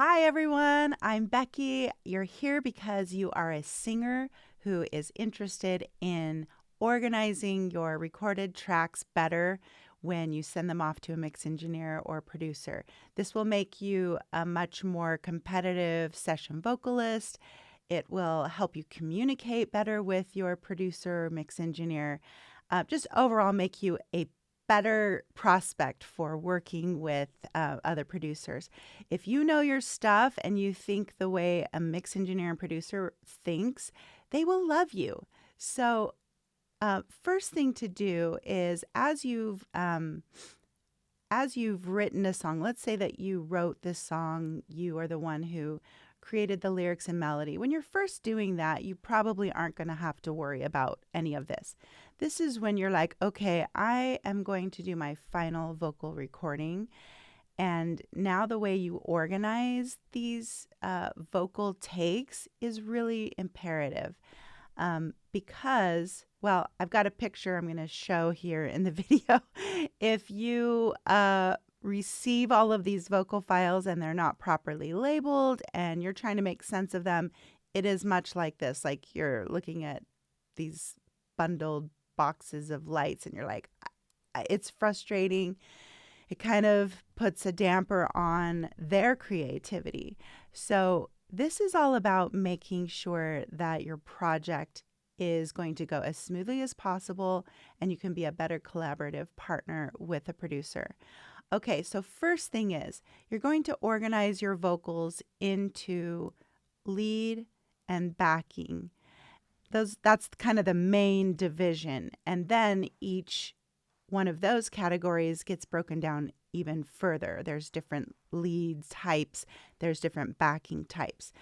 Hi, everyone. I'm Becky. You're here because you are a singer who is interested in organizing your recorded tracks better when you send them off to a mix engineer or producer. This will make you a much more competitive session vocalist. It will help you communicate better with your producer or mix engineer. Just overall make you a better prospect for working with other producers. If you know your stuff and you think the way a mix engineer and producer thinks, they will love you. So, first thing to do is as you've written a song, let's say that you wrote this song, you are the one who created the lyrics and melody. When you're first doing that, you probably aren't going to have to worry about any of this. This is when you're like, okay, I am going to do my final vocal recording. And now the way you organize these vocal takes is really imperative because, well, I've got a picture I'm going to show here in the video. If you receive all of these vocal files and they're not properly labeled and you're trying to make sense of them, it is much like this. Like you're looking at these bundled boxes of lights and you're like, it's frustrating. It kind of puts a damper on their creativity. So this is all about making sure that your project is going to go as smoothly as possible and you can be a better collaborative partner with a producer. Okay, so first thing is you're going to organize your vocals into lead and backing. That's kind of the main division. And then each one of those categories gets broken down even further. There's different lead types. There's different backing types.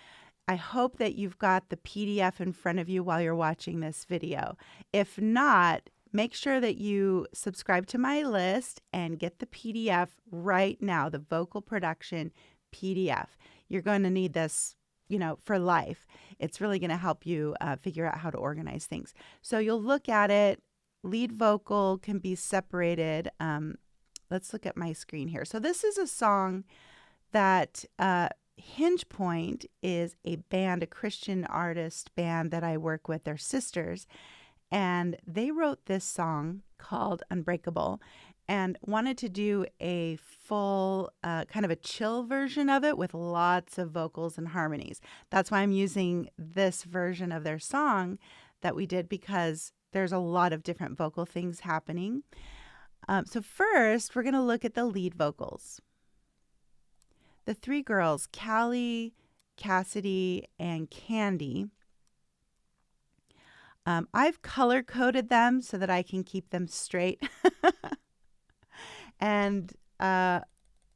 I hope that you've got the PDF in front of you while you're watching this video. If not, make sure that you subscribe to my list and get the PDF right now, the vocal production PDF. You're going to need this, for life. It's really going to help you figure out how to organize things. So you'll look at it. Lead vocal can be separated. Let's look at my screen here. So this is a song that Hinge Point is a band, a Christian artist band that I work with. They're sisters. And they wrote this song called Unbreakable and wanted to do a full kind of a chill version of it with lots of vocals and harmonies. That's why I'm using this version of their song that we did because there's a lot of different vocal things happening. So first, we're going to look at the lead vocals. The three girls, Callie, Cassidy, and Candy, I've color-coded them so that I can keep them straight. And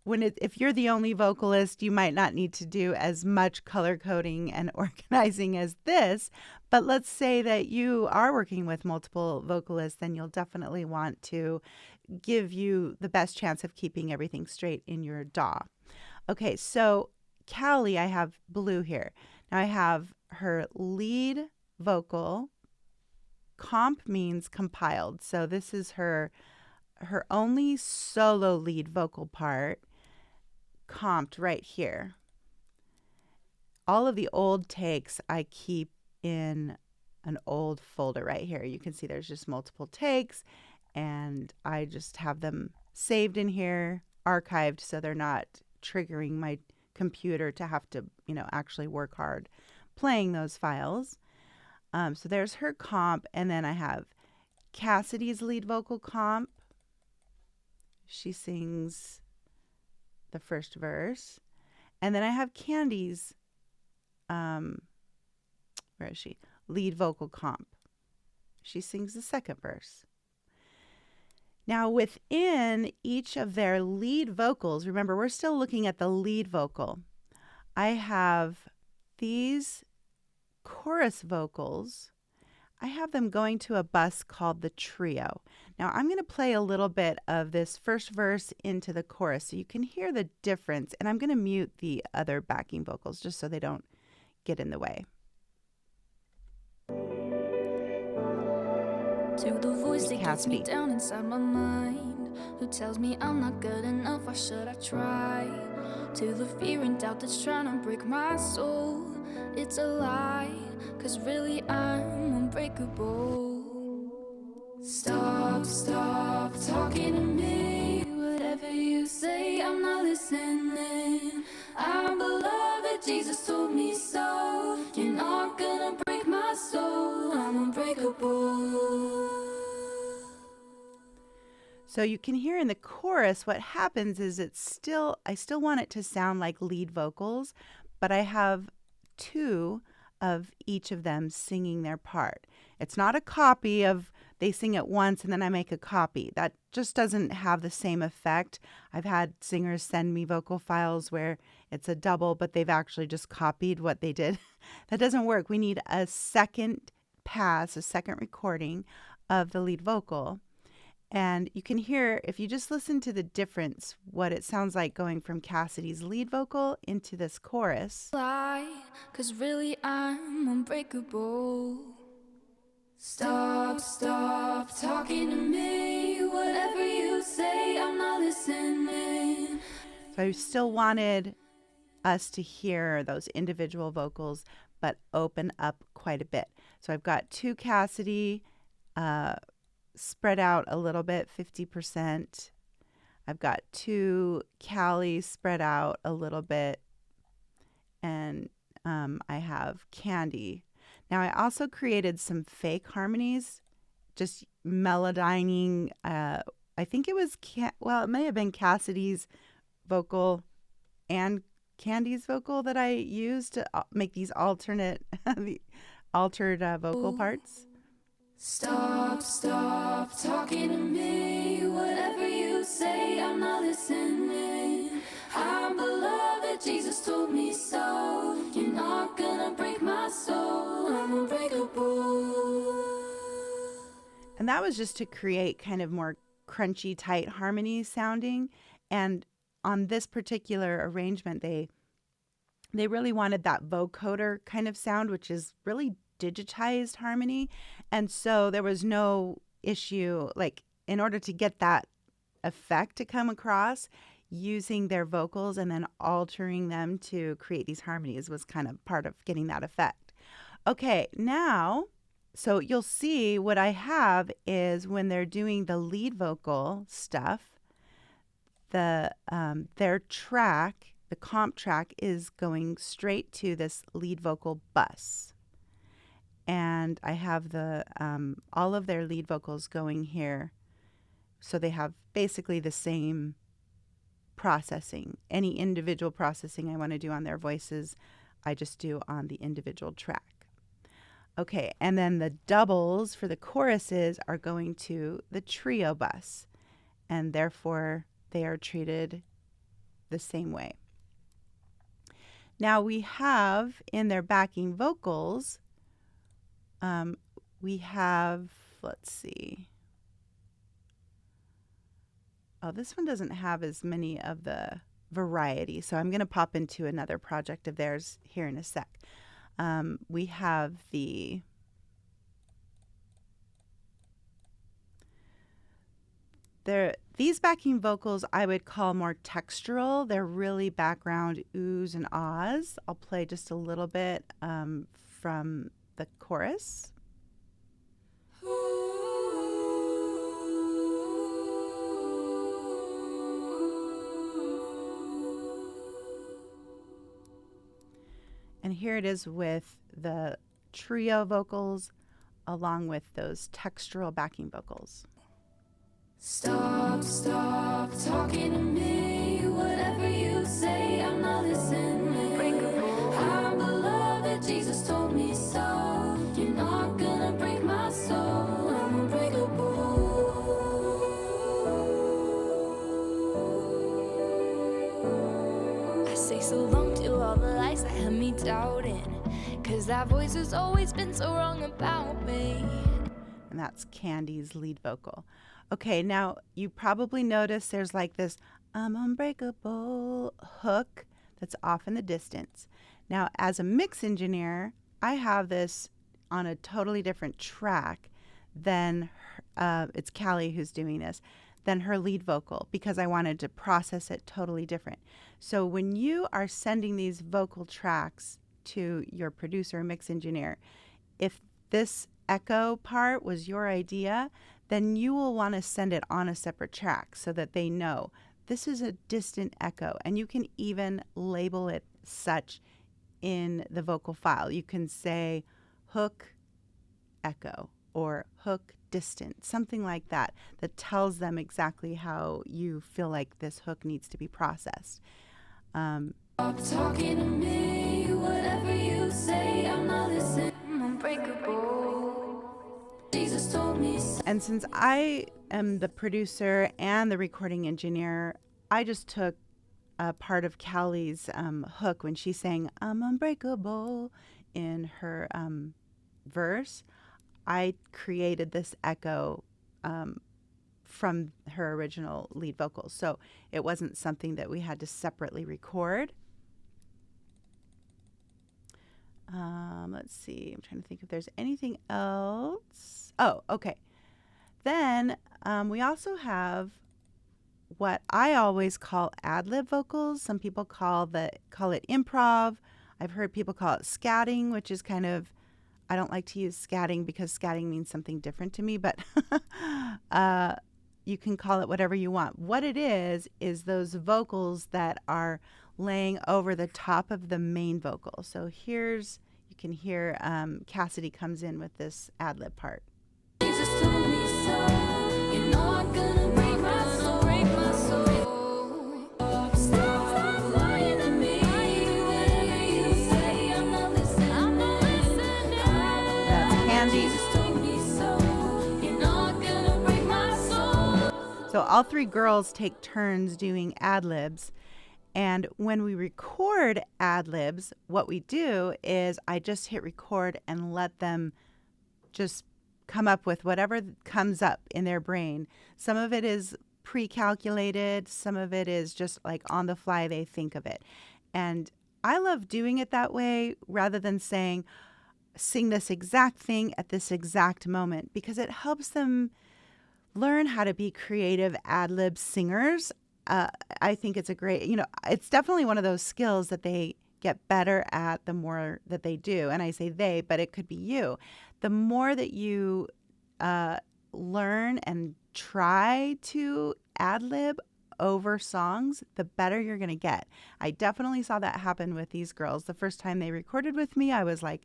if you're the only vocalist, you might not need to do as much color coding and organizing as this. But let's say that you are working with multiple vocalists, then you'll definitely want to give you the best chance of keeping everything straight in your DAW. Okay, so Callie, I have blue here. Now I have her lead vocal. Comp means compiled. So this is her only solo lead vocal part, comped right here. All of the old takes I keep in an old folder right here. You can see there's just multiple takes, and I just have them saved in here, archived, so they're not triggering my computer to have to, actually work hard playing those files. So there's her comp, and then I have Cassidy's lead vocal comp. She sings the first verse. And then I have Candy's, where is she? Lead vocal comp. She sings the second verse. Now within each of their lead vocals, remember we're still looking at the lead vocal. I have these chorus vocals. I have them going to a bus called the trio. Now I'm going to play a little bit of this first verse into the chorus so you can hear the difference, and I'm going to mute the other backing vocals just so they don't get in the way. To the voice that gets me down inside my mind, who tells me I'm not good enough, why should I try? to the fear and doubt that's trying to break my soul. It's a lie, 'cause really I'm unbreakable. Stop, stop talking to me. Whatever you say, I'm not listening. I'm beloved, Jesus told me so. You're not gonna break my soul. I'm unbreakable. So you can hear in the chorus what happens is I still want it to sound like lead vocals, but I have two of each of them singing their part. It's not a copy of they sing it once and then I make a copy. That just doesn't have the same effect. I've had singers send me vocal files where it's a double, but they've actually just copied what they did. That doesn't work. We need a second pass, a second recording of the lead vocal. And you can hear, if you just listen to the difference, what it sounds like going from Cassidy's lead vocal into this chorus. Lie, 'cause really I'm unbreakable. Stop, stop talking to me. Whatever you say, I'm not listening. So I still wanted us to hear those individual vocals, but open up quite a bit. So I've got two Cassidy, spread out a little bit, 50%. I've got two Callie spread out a little bit, and I have Candy. Now I also created some fake harmonies, just melodyning. I think it was it may have been Cassidy's vocal and Candy's vocal that I used to make these alternate, the altered vocal parts. Stop, stop talking to me. Whatever you say, I'm not listening. I'm beloved, Jesus told me so. You're not gonna break my soul. I'm unbreakable. And that was just to create kind of more crunchy, tight harmony sounding. And on this particular arrangement, they really wanted that vocoder kind of sound, which is really digitized harmony. And so there was no issue, like in order to get that effect to come across, using their vocals and then altering them to create these harmonies was kind of part of getting that effect. Okay, now, so you'll see what I have is when they're doing the lead vocal stuff, their track, the comp track, is going straight to this lead vocal bus. And I have the all of their lead vocals going here. So they have basically the same processing. Any individual processing I want to do on their voices, I just do on the individual track. Okay, and then the doubles for the choruses are going to the trio bus. And therefore, they are treated the same way. Now we have in their backing vocals, we have, let's see. Oh, this one doesn't have as many of the variety. So I'm going to pop into another project of theirs here in a sec. We have these backing vocals I would call more textural. They're really background oohs and ahs. I'll play just a little bit from the chorus. And here it is with the trio vocals along with those textural backing vocals. Stop, stop talking to me. Whatever you say, I'm not listening. I'm beloved, Jesus told me so. You're not gonna break my soul. I'm unbreakable. I say so long to all the lies that had me doubting, 'cause that voice has always been so wrong about me. And that's Candy's lead vocal. Okay, now you probably notice there's like this I'm unbreakable hook that's off in the distance. Now, as a mix engineer, I have this on a totally different track than it's Callie who's doing this. than her lead vocal because I wanted to process it totally different. So when you are sending these vocal tracks to your producer or mix engineer, if this echo part was your idea, then you will want to send it on a separate track so that they know this is a distant echo. And you can even label it such in the vocal file. You can say hook echo or hook distant, something like that, that tells them exactly how you feel like this hook needs to be processed. Stop talking to me, whatever you say, I'm not listening. I'm unbreakable. Jesus told me so. And since I am the producer and the recording engineer, I just took a part of Callie's hook when she sang "I'm unbreakable" in her verse. I created this echo from her original lead vocals, so it wasn't something that we had to separately record. Let's see. I'm trying to think if there's anything else. Oh, okay. Then we also have what I always call ad-lib vocals. Some people call it improv. I've heard people call it scatting, which is kind of, I don't like to use scatting because scatting means something different to me, but you can call it whatever you want. What it is those vocals that are laying over the top of the main vocal. So you can hear Cassidy comes in with this ad-lib part. Jesus told me so. You know I'm gonna break my soul, break my soul. Stop lying to me. Whatever you say, I'm not listening. I'm not listening. That's Candy. Jesus told me so. You know I'm gonna break my soul. So all three girls take turns doing ad-libs. And when we record ad-libs, what we do is I just hit record and let them just come up with whatever comes up in their brain. Some of it is pre-calculated. Some of it is just like on the fly, they think of it. And I love doing it that way rather than saying, sing this exact thing at this exact moment, because it helps them learn how to be creative ad-lib singers. I think it's it's definitely one of those skills that they get better at the more that they do. And I say they, but it could be you. The more that you learn and try to ad-lib over songs, the better you're going to get. I definitely saw that happen with these girls. The first time they recorded with me, I was like,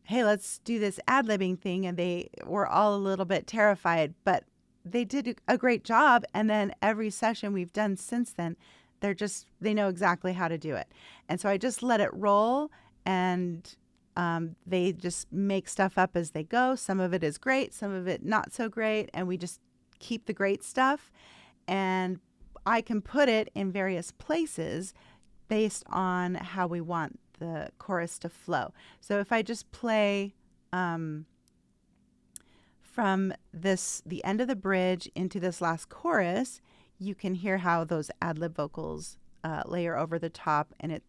hey, let's do this ad-libbing thing. And they were all a little bit terrified, but they did a great job. And then every session we've done since then, they know exactly how to do it. And so I just let it roll, and they just make stuff up as they go. Some of it is great, some of it not so great. And we just keep the great stuff. And I can put it in various places based on how we want the chorus to flow. So if I just play from the end of the bridge into this last chorus, you can hear how those ad-lib vocals layer over the top, and it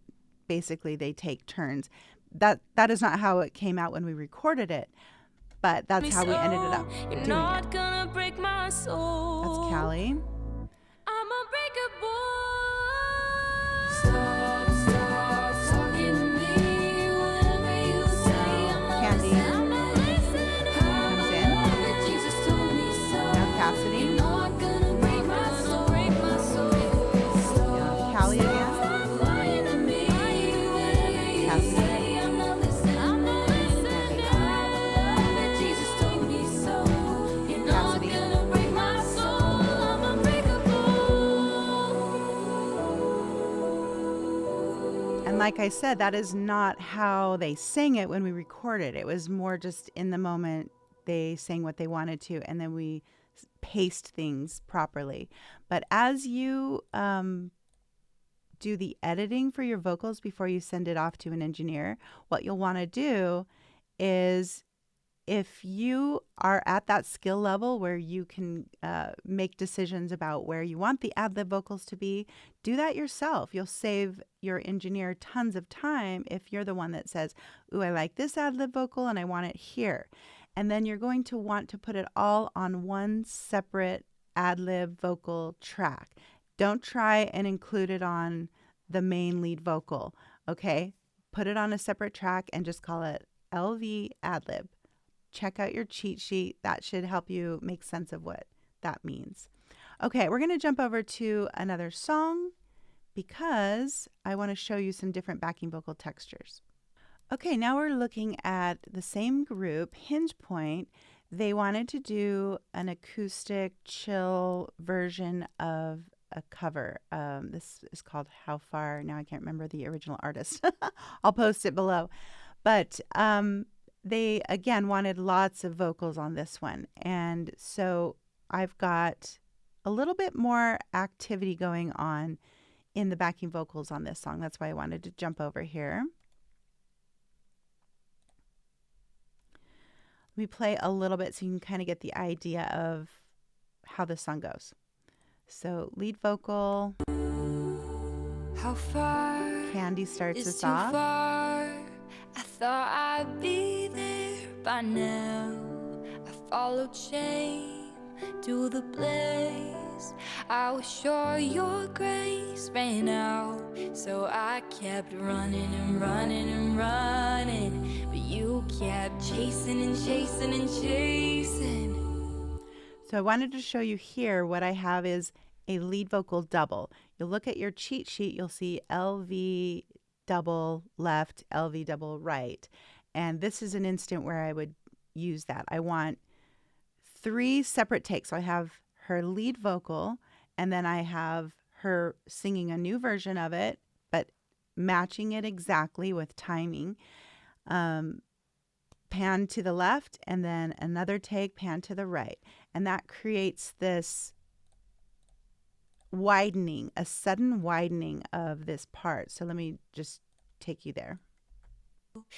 basically they take turns. That is not how it came out when we recorded it, but that's how we ended up doing it. Gonna break my soul. That's Callie. I'm unbreakable. Stop talking to me. Whatever you say, I'm not Candy listening. I'm not listening. comes in. Jesus told me so. Now Cassidy. You know I'm gonna break my soul, break my soul. Now Callie again. Stop lying to me. Whatever you Cassidy. say, I'm not listening. I'm not listening. Jesus told me so. You know I'm Cassidy. gonna break my soul. I'm unbreakable. And like I said, that is not how they sang it when we recorded. It was more just in the moment. They sang what they wanted to, and then we paced things properly. But as you do the editing for your vocals before you send it off to an engineer, what you'll want to do is, if you are at that skill level where you can make decisions about where you want the ad-lib vocals to be, do that yourself. You'll save your engineer tons of time if you're the one that says, ooh, I like this ad-lib vocal and I want it here. And then you're going to want to put it all on one separate ad-lib vocal track. Don't try and include it on the main lead vocal, okay? Put it on a separate track and just call it LV ad-lib. Check out your cheat sheet. That should help you make sense of what that means. Okay, we're going to jump over to another song because I want to show you some different backing vocal textures. Okay, now we're looking at the same group, Hinge Point. They wanted to do an acoustic, chill version of a cover. This is called How Far. Now I can't remember the original artist. I'll post it below. But they, again, wanted lots of vocals on this one. And so I've got a little bit more activity going on in the backing vocals on this song. That's why I wanted to jump over here. Let me play a little bit so you can kind of get the idea of how this song goes. So lead vocal. How far? Candy starts It's us too off. far. I thought I'd be there by now. I followed shame to the place. I was sure your grace ran out, so I kept running and running and running. But you kept chasing and chasing and chasing. So I wanted to show you here what I have is a lead vocal double. You'll look at your cheat sheet, you'll see LV double left, LV double right. And this is an instant where I would use that. I want 3 separate takes. So I have her lead vocal, and then I have her singing a new version of it, but matching it exactly with timing. Pan to the left, and then another take, pan to the right. And that creates this widening, a sudden widening of this part. So let me just take you there.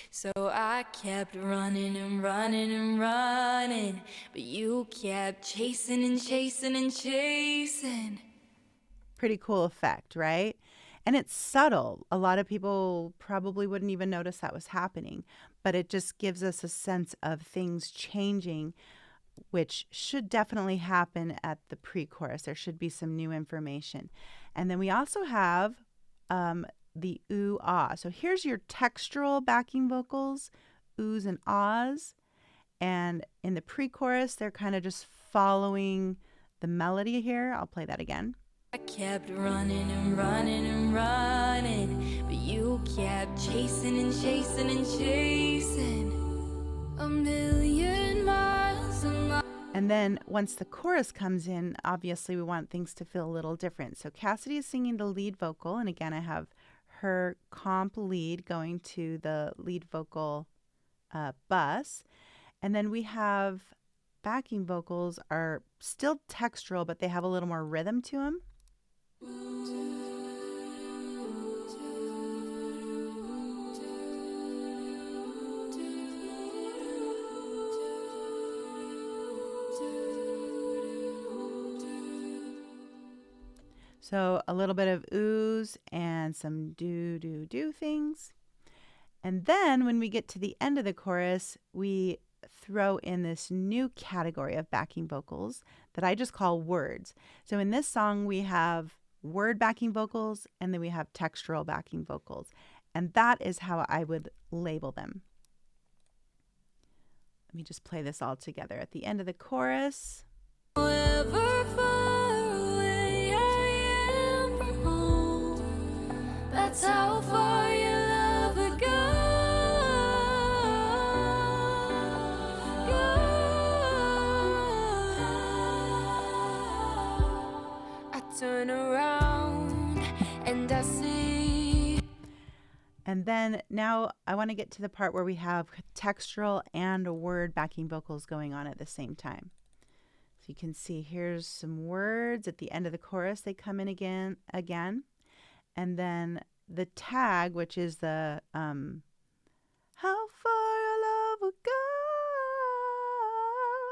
So I kept running and running and running, but you kept chasing and chasing and chasing. Pretty cool effect, right? And it's subtle. A lot of people probably wouldn't even notice that was happening, but it just gives us a sense of things changing, which should definitely happen at the pre-chorus. There should be some new information. And then we also have the ooh, ah. So here's your textural backing vocals, oohs and ahs. And in the pre-chorus, they're kind of just following the melody here. I'll play that again. I kept running and running and running, but you kept chasing and chasing and chasing. A million miles and miles. And then once the chorus comes in, obviously we want things to feel a little different. So Cassidy is singing the lead vocal. And again, I have her comp lead going to the lead vocal bus. And then we have backing vocals are still textural, but they have a little more rhythm to them. So a little bit of oohs and some do things. And then when we get to the end of the chorus, we throw in this new category of backing vocals that I just call words. So in this song, we have word backing vocals, and then we have textural backing vocals. And that is how I would label them. Let me just play this all together. At the end of the chorus. However far away I am from home, that's how far your love would go. I turn around and I see. And then now I want to get to the part where we have textural and word backing vocals going on at the same time. So you can see here's some words at the end of the chorus. They come in again. And then the tag, which is the how far your love will go.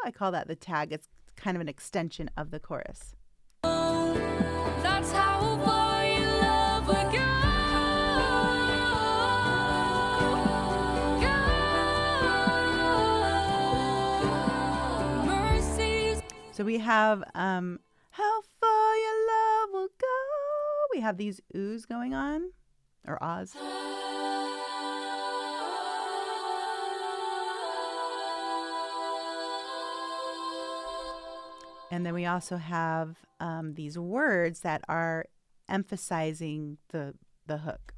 I call that the tag. It's kind of an extension of the chorus. That's how far your love would go. Mercies. So we have How far your love will go. We have these oohs going on, or ahs. And then we also have these words that are emphasizing the hook.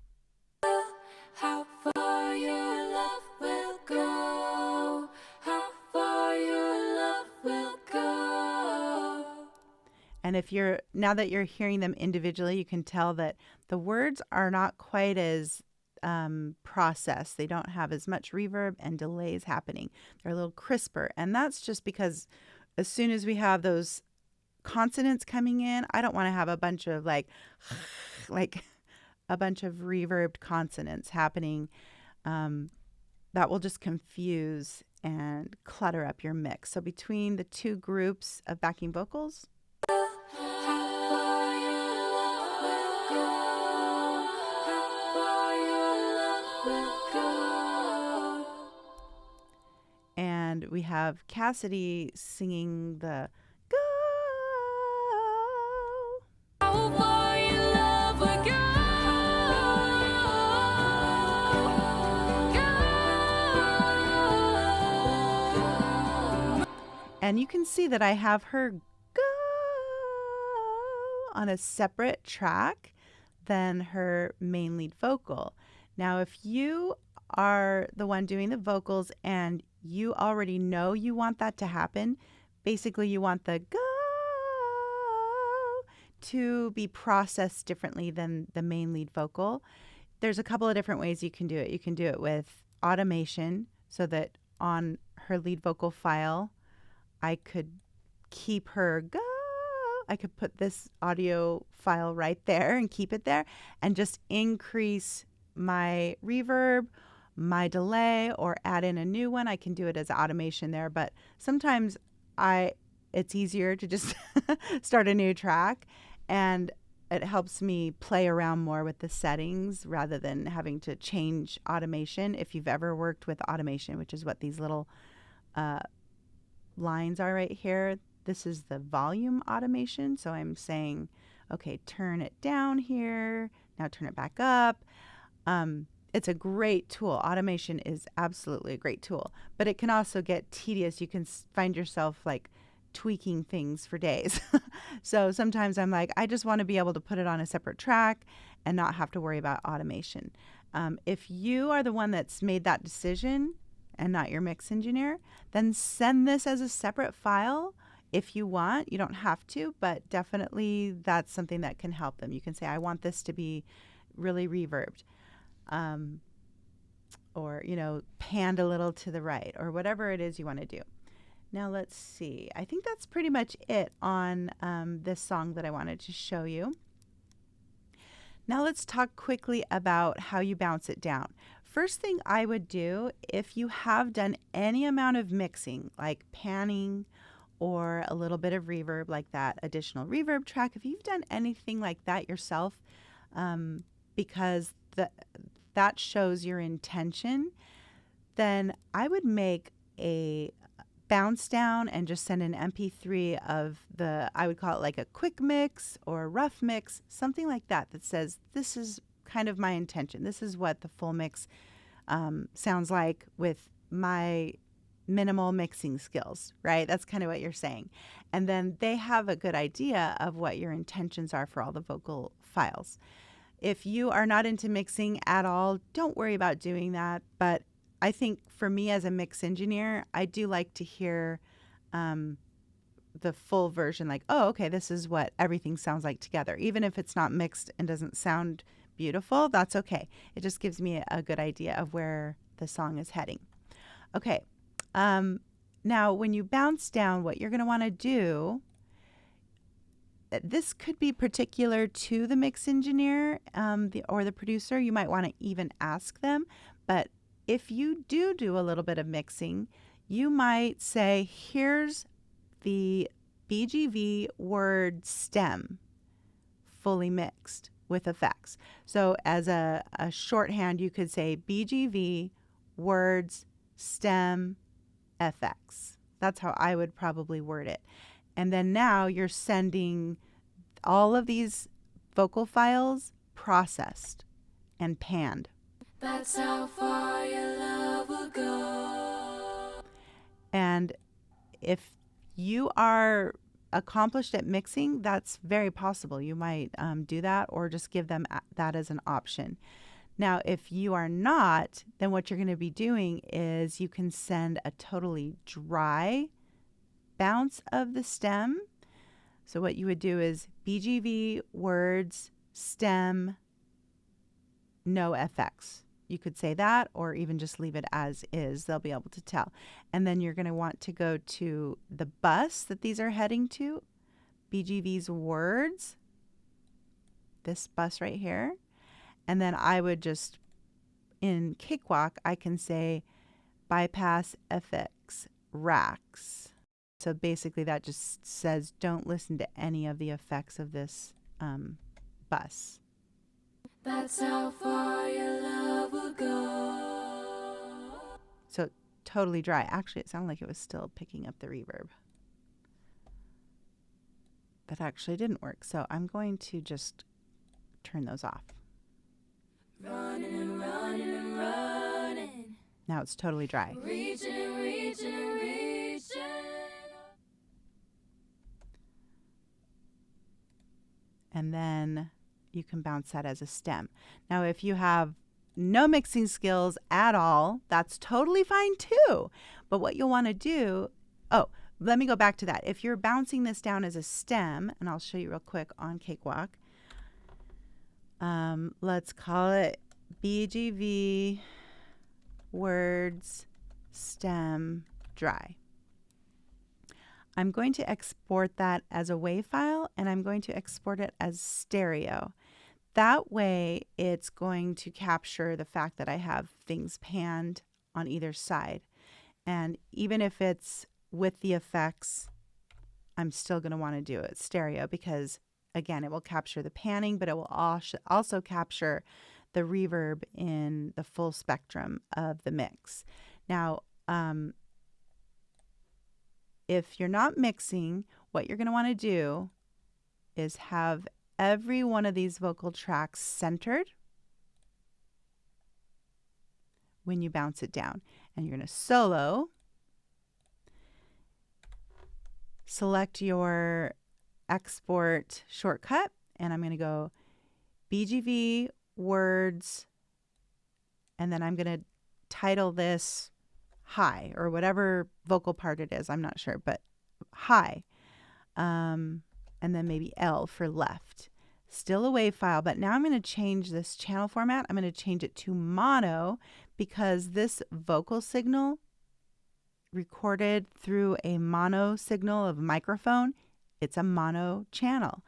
How far your love will go. How far your love will go. And now that you're hearing them individually, you can tell that the words are not quite as processed. They don't have as much reverb and delays happening. They're a little crisper. And that's just because as soon as we have those consonants coming in, I don't want to have a bunch of like a bunch of reverbed consonants happening. That will just confuse and clutter up your mix. So between the two groups of backing vocals, and we have Cassidy singing the go. How far your love will go. And you can see that I have her go on a separate track than her main lead vocal. Now, if you are the one doing the vocals and you already know you want that to happen, basically you want the go to be processed differently than the main lead vocal. There's a couple of different ways you can do it. You can do it with automation, so that on her lead vocal file, I could keep her go. I could put this audio file right there and keep it there and just increase my reverb, my delay, or add in a new one. I can do it as automation there, but sometimes it's easier to just start a new track, and it helps me play around more with the settings rather than having to change automation. If you've ever worked with automation, which is what these little lines are right here, this is the volume automation. So I'm saying, okay, turn it down here. Now turn it back up. It's a great tool. Automation is absolutely a great tool, but it can also get tedious. You can find yourself like tweaking things for days. So sometimes I'm like, I just want to be able to put it on a separate track and not have to worry about automation. If you are the one that's made that decision and not your mix engineer, then send this as a separate file if you want. You don't have to, but definitely that's something that can help them. You can say, I want this to be really reverbed. Or, panned a little to the right, or whatever it is you want to do. Now let's see. I think that's pretty much it on this song that I wanted to show you. Now let's talk quickly about how you bounce it down. First thing I would do, if you have done any amount of mixing, like panning or a little bit of reverb, like that additional reverb track, if you've done anything like that yourself, because that shows your intention, then I would make a bounce down and just send an MP3 of I would call it like a quick mix or a rough mix, something like that says, this is kind of my intention. This is what the full mix sounds like with my minimal mixing skills, right? That's kind of what you're saying. And then they have a good idea of what your intentions are for all the vocal files. If you are not into mixing at all, don't worry about doing that. But I think for me as a mix engineer, I do like to hear the full version, like, oh, okay, this is what everything sounds like together. Even if it's not mixed and doesn't sound beautiful, that's okay. It just gives me a good idea of where the song is heading. Okay. Now, when you bounce down, what you're going to want to do, this could be particular to the mix engineer or the producer. You might want to even ask them. But if you do a little bit of mixing, you might say, here's the BGV word stem fully mixed with effects. So as a shorthand, you could say BGV words stem FX. That's how I would probably word it. And then now you're sending all of these vocal files processed and panned. That's how far your love will go. And if you are accomplished at mixing, that's very possible. You might do that or just give them that as an option. Now, if you are not, then what you're going to be doing is you can send a totally dry bounce of the stem. So what you would do is BGV, words, stem, no FX. You could say that or even just leave it as is. They'll be able to tell. And then you're going to want to go to the bus that these are heading to, BGV's words, this bus right here. And then I would just, in Cakewalk, I can say bypass FX racks. So basically that just says don't listen to any of the effects of this bus. That's how far your love will go. So totally dry. Actually, it sounded like it was still picking up the reverb. That actually didn't work. So I'm going to just turn those off. Running and running and running. Now it's totally dry. Reaching and reaching and reaching. And then you can bounce that as a stem. Now, if you have no mixing skills at all, that's totally fine too. But what you'll want to do, let me go back to that. If you're bouncing this down as a stem, and I'll show you real quick on Cakewalk, let's call it BGV words stem dry. I'm going to export that as a WAV file, and I'm going to export it as stereo. That way, it's going to capture the fact that I have things panned on either side. And even if it's with the effects, I'm still going to want to do it stereo because, again, it will capture the panning, but it will also capture the reverb in the full spectrum of the mix. Now, if you're not mixing, what you're going to want to do is have every one of these vocal tracks centered when you bounce it down. And you're going to solo, select your export shortcut, and I'm going to go BGV words, and then I'm going to title this high or whatever vocal part it is. I'm not sure, but high. And then maybe L for left. Still a WAV file, but now I'm going to change this channel format. I'm going to change it to mono because this vocal signal recorded through a mono signal of microphone, it's a mono channel.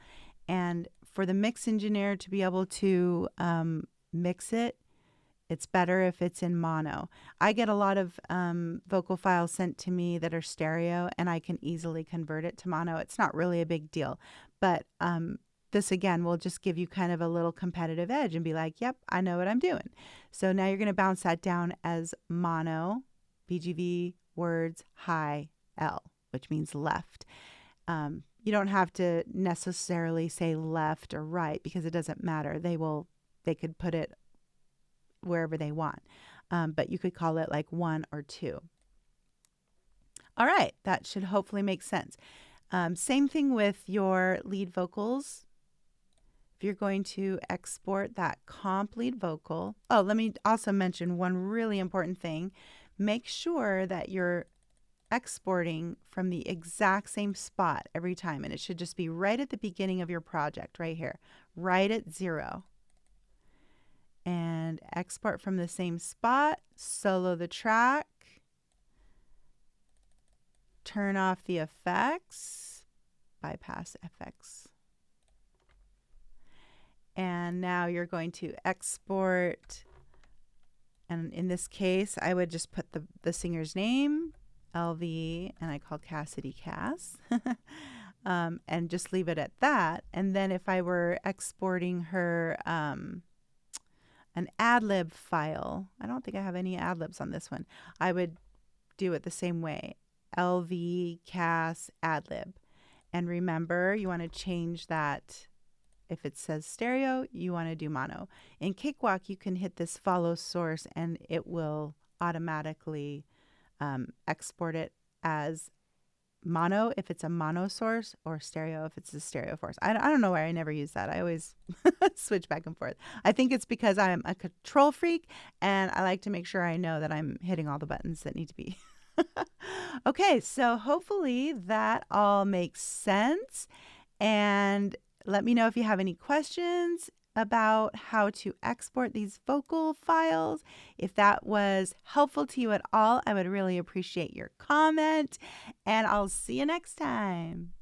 And for the mix engineer to be able to mix it, it's better if it's in mono. I get a lot of vocal files sent to me that are stereo, and I can easily convert it to mono. It's not really a big deal. But this, again, will just give you kind of a little competitive edge and be like, yep, I know what I'm doing. So now you're going to bounce that down as mono, BGV, words, high, L, which means left. You don't have to necessarily say left or right because it doesn't matter. They could put it wherever they want. But you could call it like 1 or 2. All right, that should hopefully make sense. Same thing with your lead vocals. If you're going to export that comp lead vocal. Oh, let me also mention one really important thing. Make sure that you're exporting from the exact same spot every time. And it should just be right at the beginning of your project, right here, right at 0. And export from the same spot, solo the track, turn off the effects, bypass FX. And now you're going to export, and in this case, I would just put the singer's name, LV, and I call Cassidy Cass, and just leave it at that. And then if I were exporting her an ad-lib file, I don't think I have any ad-libs on this one, I would do it the same way, LV, Cass, ad-lib. And remember, you want to change that. If it says stereo, you want to do mono. In Cakewalk, you can hit this follow source and it will automatically export it as mono if it's a mono source or stereo if it's a stereo source. I don't know why I never use that. I always switch back and forth. I think it's because I'm a control freak and I like to make sure I know that I'm hitting all the buttons that need to be. Okay, so hopefully that all makes sense. And let me know if you have any questions about how to export these vocal files. If that was helpful to you at all, I would really appreciate your comment. And I'll see you next time.